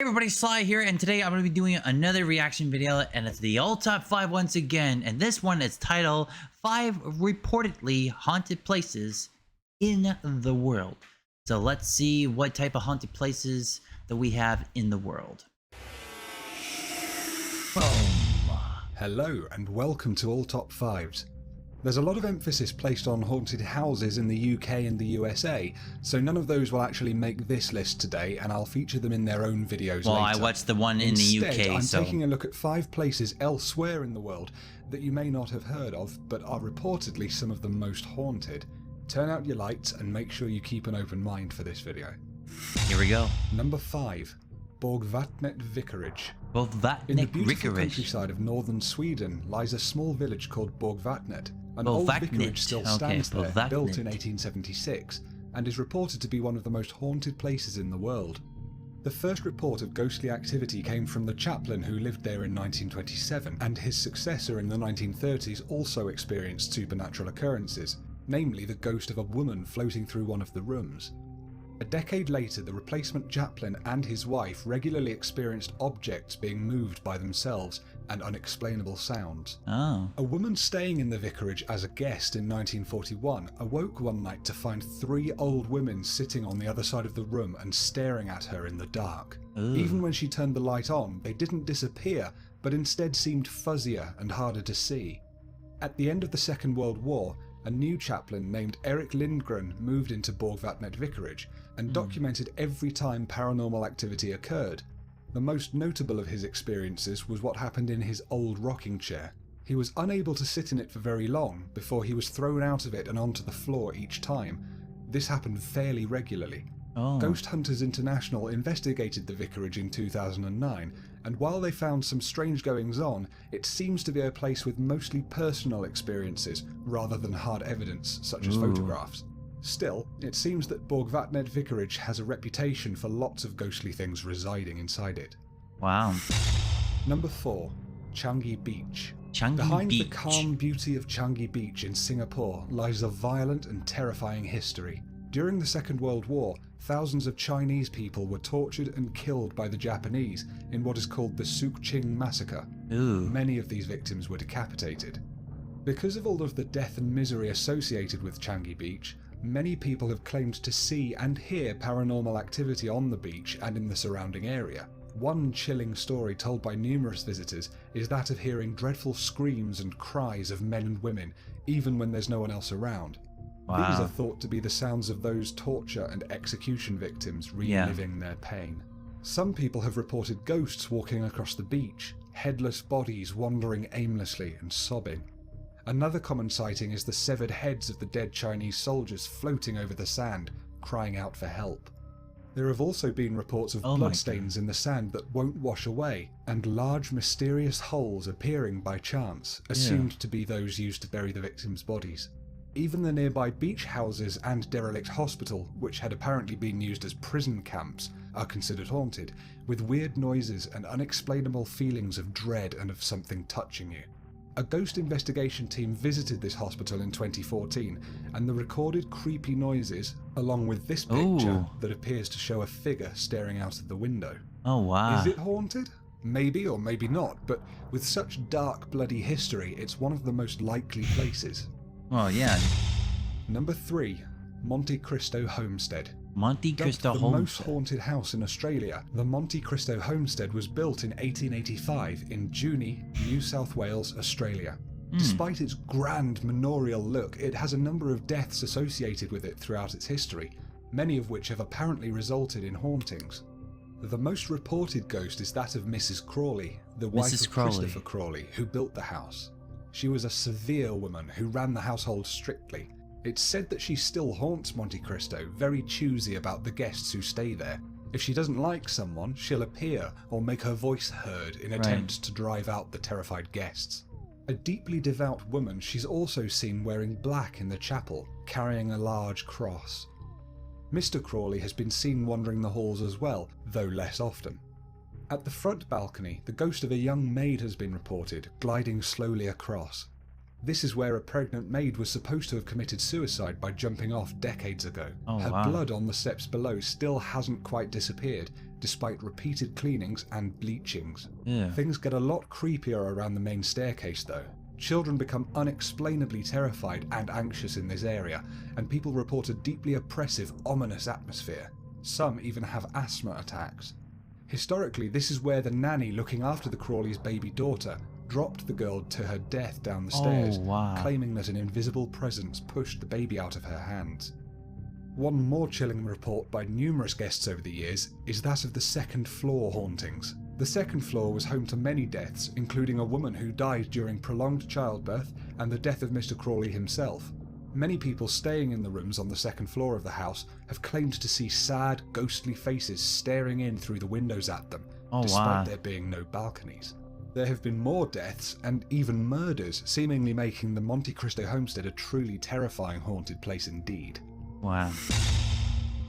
Hey everybody, Sly here, and today I'm going to be doing another reaction video, and it's the all top 5 once again, and this one is titled 5 Reportedly Haunted Places in the World. So let's see what type of haunted places that we have in the world. Boom. Hello and welcome to All Top 5s. There's a lot of emphasis placed on haunted houses in the UK and the USA, so none of those will actually make this list today, and I'll feature them in their own videos later. Well, I watched the one in the UK, I'm so... taking a look at 5 places elsewhere in the world that you may not have heard of, but are reportedly some of the most haunted. Turn out your lights and make sure you keep an open mind for this video. Here we go. Number 5. Borgvattnet Vicarage. Borgvattnet In the beautiful Vicarage. countryside of northern Sweden lies a small village called Borgvattnet. An old vicarage still stands there, built in 1876, and is reported to be one of the most haunted places in the world. The first report of ghostly activity came from the chaplain who lived there in 1927, and his successor in the 1930s also experienced supernatural occurrences, namely the ghost of a woman floating through one of the rooms. A decade later, the replacement chaplain and his wife regularly experienced objects being moved by themselves and unexplainable sounds. Oh. A woman staying in the vicarage as a guest in 1941 awoke one night to find 3 old women sitting on the other side of the room and staring at her in the dark. Ooh. Even when she turned the light on, they didn't disappear, but instead seemed fuzzier and harder to see. At the end of the Second World War, a new chaplain named Erik Lindgren moved into Borgvattnet Vicarage and documented every time paranormal activity occurred. The most notable of his experiences was what happened in his old rocking chair. He was unable to sit in it for very long before he was thrown out of it and onto the floor each time. This happened fairly regularly. Oh. Ghost Hunters International investigated the vicarage in 2009, and while they found some strange goings-on, it seems to be a place with mostly personal experiences rather than hard evidence such as photographs. Still, it seems that Borgvattnet Vicarage has a reputation for lots of ghostly things residing inside it. Wow. Number 4. Changi Beach. Changi Behind Beach. the calm beauty of Changi Beach in Singapore lies a violent and terrifying history. During the Second World War, thousands of Chinese people were tortured and killed by the Japanese in what is called the Sukching Massacre. Ooh. Many of these victims were decapitated. Because of all of the death and misery associated with Changi Beach, many people have claimed to see and hear paranormal activity on the beach and in the surrounding area. One chilling story told by numerous visitors is that of hearing dreadful screams and cries of men and women, even when there's no one else around. Wow. These are thought to be the sounds of those torture and execution victims reliving their pain. Some people have reported ghosts walking across the beach, headless bodies wandering aimlessly and sobbing. Another common sighting is the severed heads of the dead Chinese soldiers floating over the sand, crying out for help. There have also been reports of bloodstains in the sand that won't wash away, and large mysterious holes appearing by chance, assumed to be those used to bury the victims' bodies. Even the nearby beach houses and derelict hospital, which had apparently been used as prison camps, are considered haunted, with weird noises and unexplainable feelings of dread and of something touching you. A ghost investigation team visited this hospital in 2014, and the recorded creepy noises, along with this picture that appears to show a figure staring out of the window. Oh, wow. Is it haunted? Maybe or maybe not, but with such dark, bloody history, it's one of the most likely places. Oh, yeah. Number 3. Monte Cristo Homestead. Monte Cristo Dubbed the most Homestead. haunted house in Australia, the Monte Cristo Homestead was built in 1885 in Junee, New South Wales, Australia. Despite its grand manorial look, it has a number of deaths associated with it throughout its history, many of which have apparently resulted in hauntings. The most reported ghost is that of Mrs. Crawley, the wife of Christopher Crawley, who built the house. She was a severe woman who ran the household strictly. It's said that she still haunts Monte Cristo, very choosy about the guests who stay there. If she doesn't like someone, she'll appear or make her voice heard in attempts to drive out the terrified guests. A deeply devout woman, she's also seen wearing black in the chapel, carrying a large cross. Mr. Crawley has been seen wandering the halls as well, though less often. At the front balcony, the ghost of a young maid has been reported, gliding slowly across. This is where a pregnant maid was supposed to have committed suicide by jumping off decades ago. Her blood on the steps below still hasn't quite disappeared, despite repeated cleanings and bleachings. Yeah. Things get a lot creepier around the main staircase though. Children become unexplainably terrified and anxious in this area, and people report a deeply oppressive, ominous atmosphere. Some even have asthma attacks. Historically, this is where the nanny looking after the Crawleys' baby daughter dropped the girl to her death down the stairs, claiming that an invisible presence pushed the baby out of her hands. One more chilling report by numerous guests over the years is that of the second floor hauntings. The second floor was home to many deaths, including a woman who died during prolonged childbirth and the death of Mr. Crawley himself. Many people staying in the rooms on the second floor of the house have claimed to see sad, ghostly faces staring in through the windows at them, despite there being no balconies. There have been more deaths and even murders, seemingly making the Monte Cristo homestead a truly terrifying haunted place indeed. Wow.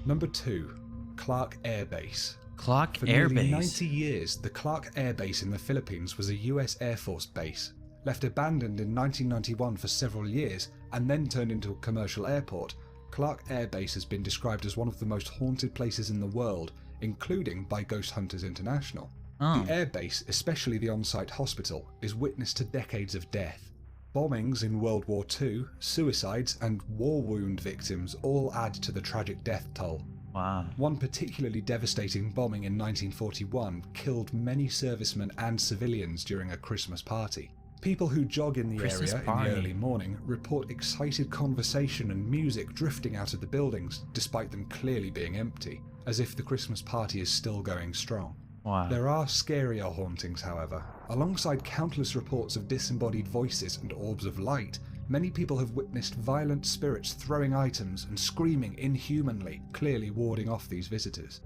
Number 2. Clark Air Base. Clark For Air nearly Base. 90 years, the Clark Air Base in the Philippines was a US Air Force base. Left abandoned in 1991 for several years and then turned into a commercial airport, Clark Air Base has been described as one of the most haunted places in the world, including by Ghost Hunters International. The air base, especially the on-site hospital, is witness to decades of death. Bombings in World War II, suicides and war wound victims all add to the tragic death toll. Wow. One particularly devastating bombing in 1941 killed many servicemen and civilians during a Christmas party. People who jog in the area in the early morning report excited conversation and music drifting out of the buildings, despite them clearly being empty, as if the Christmas party is still going strong. Wow. There are scarier hauntings, however. Alongside countless reports of disembodied voices and orbs of light, many people have witnessed violent spirits throwing items and screaming inhumanly, clearly warding off these visitors.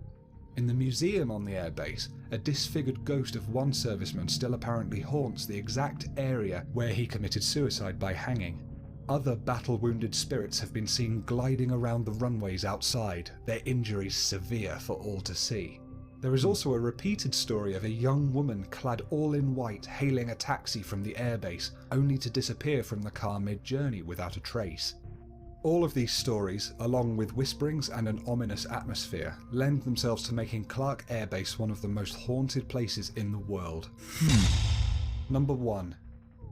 In the museum on the airbase, a disfigured ghost of one serviceman still apparently haunts the exact area where he committed suicide by hanging. Other battle-wounded spirits have been seen gliding around the runways outside, their injuries severe for all to see. There is also a repeated story of a young woman clad all in white hailing a taxi from the airbase, only to disappear from the car mid-journey without a trace. All of these stories, along with whisperings and an ominous atmosphere, lend themselves to making Clark Air Base one of the most haunted places in the world. Number 1.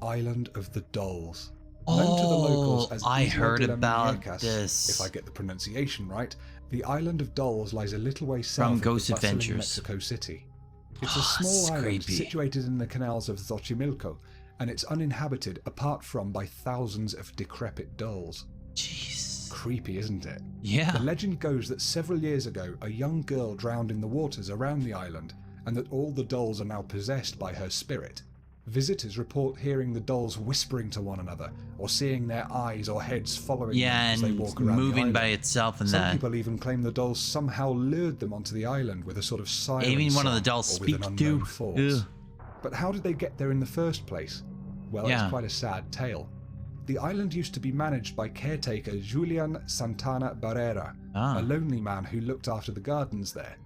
Island of the Dolls. Known to the locals as I Isla heard de la about Muñecas, this. if I get the pronunciation right, the Island of Dolls lies a little way south From Ghost of the bustling Adventures. Mexico City. It's a small It's island creepy. situated in the canals of Xochimilco, and it's uninhabited apart from by thousands of decrepit dolls. Jeez. Creepy, isn't it? Yeah. The legend goes that several years ago, a young girl drowned in the waters around the island, and that all the dolls are now possessed by her spirit. Visitors report hearing the dolls whispering to one another, or seeing their eyes or heads following them as they and walk around the moving island. by itself and Some that. people even claim the dolls somehow lured them onto the island with a sort of siren Even one of the song dolls or with an speak unknown to. force. Ugh. But how did they get there in the first place? Well, Yeah. it's quite a sad tale. The island used to be managed by caretaker Julian Santana Barrera, a lonely man who looked after the gardens there.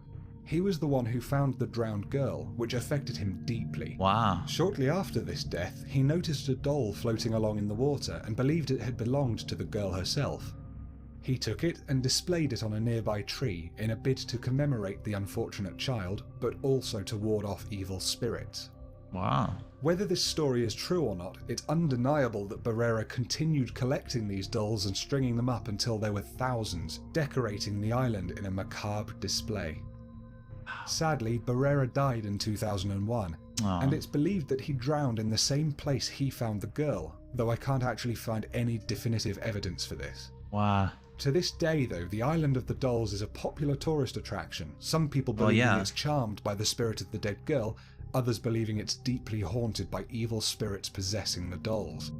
He was the one who found the drowned girl, which affected him deeply. Wow. Shortly after this death, he noticed a doll floating along in the water and believed it had belonged to the girl herself. He took it and displayed it on a nearby tree in a bid to commemorate the unfortunate child, but also to ward off evil spirits. Wow. Whether this story is true or not, it's undeniable that Barrera continued collecting these dolls and stringing them up until there were thousands, decorating the island in a macabre display. Sadly, Barrera died in 2001, and it's believed that he drowned in the same place he found the girl, though I can't actually find any definitive evidence for this. Wow. To this day, though, the Island of the Dolls is a popular tourist attraction, some people believing it's charmed by the spirit of the dead girl, others believing it's deeply haunted by evil spirits possessing the dolls.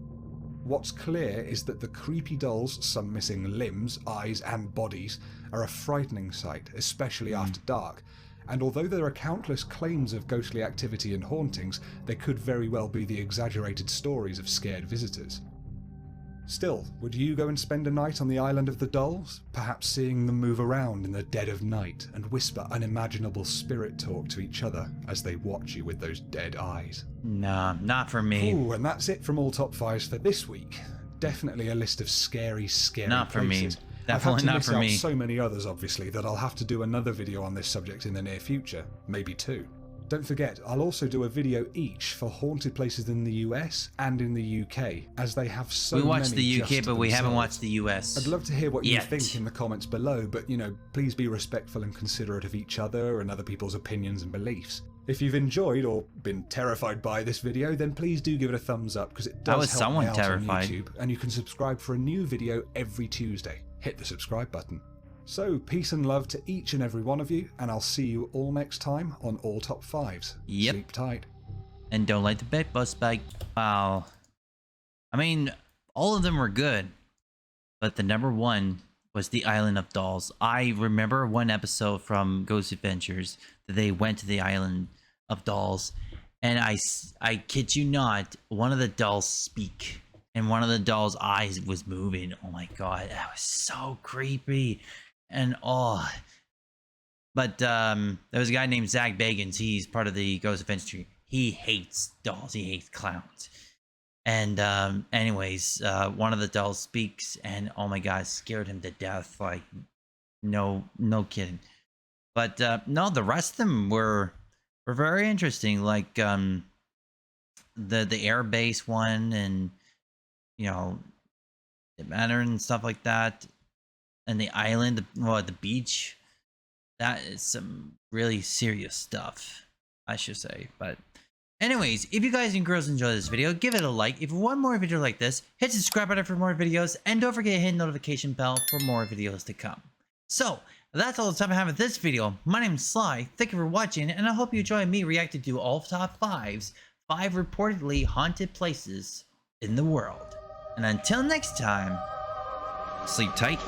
What's clear is that the creepy dolls, some missing limbs, eyes and bodies, are a frightening sight, especially after dark, and although there are countless claims of ghostly activity and hauntings, they could very well be the exaggerated stories of scared visitors. Still, would you go and spend a night on the Island of the Dolls? Perhaps seeing them move around in the dead of night and whisper unimaginable spirit talk to each other as they watch you with those dead eyes? Nah, not for me. Ooh, and that's it from all top 5s for this week. Definitely a list of scary Not for me. places. I've had Definitely to not miss for out me. so many others, obviously, that I'll have to do another video on this subject in the near future, maybe 2. Don't forget, I'll also do a video each for haunted places in the US and in the UK, as they have so many. We watched the just UK, to but we haven't themselves. watched the US. I'd love to hear what you yet. think in the comments below, but please be respectful and considerate of each other and other people's opinions and beliefs. If you've enjoyed or been terrified by this video, then please do give it a thumbs up, because it does help me out terrified. on YouTube, and you can subscribe for a new video every Tuesday. Hit the subscribe button. So, peace and love to each and every one of you, and I'll see you all next time on All Top 5s. Yep. Sleep tight. And don't like the bed bus bag. Wow. I mean, all of them were good, but the number one was the Island of Dolls. I remember one episode from Ghost Adventures that they went to the Island of Dolls, and I kid you not, one of the dolls speak, and one of the dolls' eyes was moving. Oh my god, that was so creepy. And but there was a guy named Zach Bagans. He's part of the Ghost Adventure. He hates dolls. He hates clowns. And anyways, one of the dolls speaks, and oh my god, it scared him to death. Like, no kidding. But no, the rest of them were very interesting. Like the air base one, and the manor and stuff like that, and the island, the beach. That is some really serious stuff, I should say. But anyways, if you guys and girls enjoy this video, give it a like. If you want more videos like this, hit the subscribe button for more videos, and don't forget to hit the notification bell for more videos to come. So that's all the time I have with this video. My name is Sly. Thank you for watching, and I hope you enjoy me reacting to all top 5 reportedly haunted places in the world. And until next time, sleep tight.